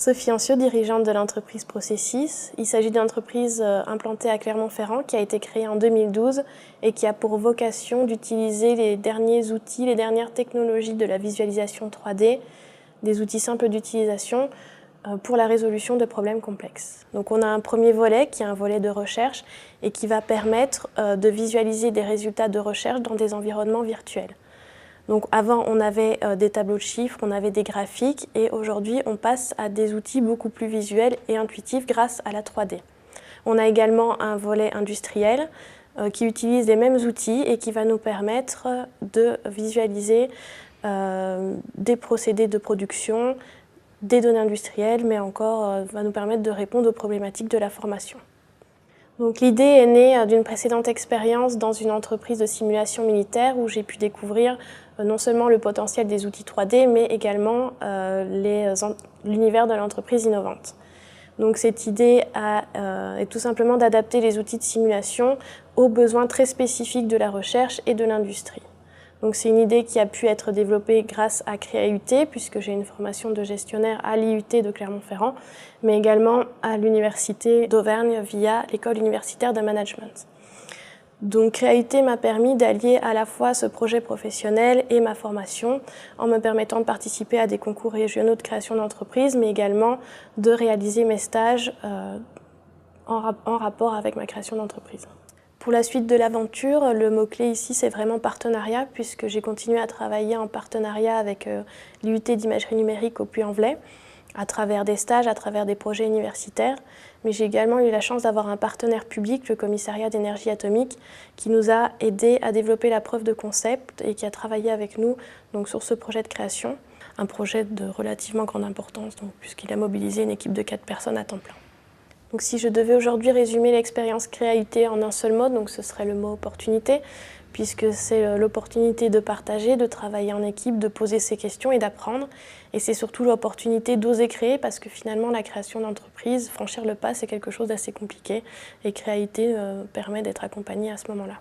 Sophie Ancio, dirigeante de l'entreprise Processis. Il s'agit d'une entreprise implantée à Clermont-Ferrand qui a été créée en 2012 et qui a pour vocation d'utiliser les derniers outils, les dernières technologies de la visualisation 3D, des outils simples d'utilisation pour la résolution de problèmes complexes. Donc on a un premier volet qui est un volet de recherche et qui va permettre de visualiser des résultats de recherche dans des environnements virtuels. Donc avant, on avait des tableaux de chiffres, on avait des graphiques et aujourd'hui, on passe à des outils beaucoup plus visuels et intuitifs grâce à la 3D. On a également un volet industriel qui utilise les mêmes outils et qui va nous permettre de visualiser des procédés de production, des données industrielles, mais encore va nous permettre de répondre aux problématiques de la formation. Donc l'idée est née d'une précédente expérience dans une entreprise de simulation militaire où j'ai pu découvrir non seulement le potentiel des outils 3D, mais également l'univers de l'entreprise innovante. Donc cette idée est tout simplement d'adapter les outils de simulation aux besoins très spécifiques de la recherche et de l'industrie. Donc c'est une idée qui a pu être développée grâce à CréaUT, puisque j'ai une formation de gestionnaire à l'IUT de Clermont-Ferrand, mais également à l'Université d'Auvergne via l'École universitaire de management. Donc CréaUT m'a permis d'allier à la fois ce projet professionnel et ma formation en me permettant de participer à des concours régionaux de création d'entreprise, mais également de réaliser mes stages en rapport avec ma création d'entreprise. Pour la suite de l'aventure, le mot-clé ici, c'est vraiment partenariat, puisque j'ai continué à travailler en partenariat avec l'IUT d'imagerie numérique au Puy-en-Velay, à travers des stages, à travers des projets universitaires. Mais j'ai également eu la chance d'avoir un partenaire public, le Commissariat d'énergie atomique, qui nous a aidés à développer la preuve de concept et qui a travaillé avec nous donc, sur ce projet de création. Un projet de relativement grande importance, puisqu'il a mobilisé une équipe de 4 personnes à temps plein. Donc si je devais aujourd'hui résumer l'expérience CréaUT en un seul mot, donc ce serait le mot opportunité, puisque c'est l'opportunité de partager, de travailler en équipe, de poser ses questions et d'apprendre. Et c'est surtout l'opportunité d'oser créer, parce que finalement la création d'entreprise, franchir le pas, c'est quelque chose d'assez compliqué. Et CréaUT permet d'être accompagné à ce moment-là.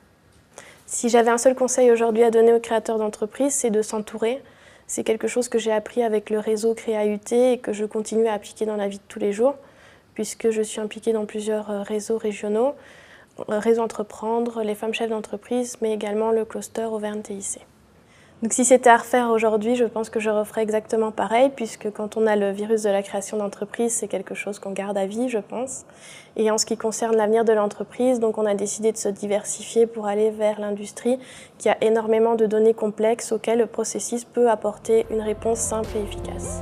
Si j'avais un seul conseil aujourd'hui à donner aux créateurs d'entreprise, c'est de s'entourer. C'est quelque chose que j'ai appris avec le réseau CréaUT et que je continue à appliquer dans la vie de tous les jours, puisque je suis impliquée dans plusieurs réseaux régionaux, Réseau Entreprendre, les femmes chefs d'entreprise, mais également le cluster Auvergne TIC. Donc si c'était à refaire aujourd'hui, je pense que je referais exactement pareil, puisque quand on a le virus de la création d'entreprise, c'est quelque chose qu'on garde à vie, je pense. Et en ce qui concerne l'avenir de l'entreprise, donc on a décidé de se diversifier pour aller vers l'industrie, qui a énormément de données complexes auxquelles le processus peut apporter une réponse simple et efficace.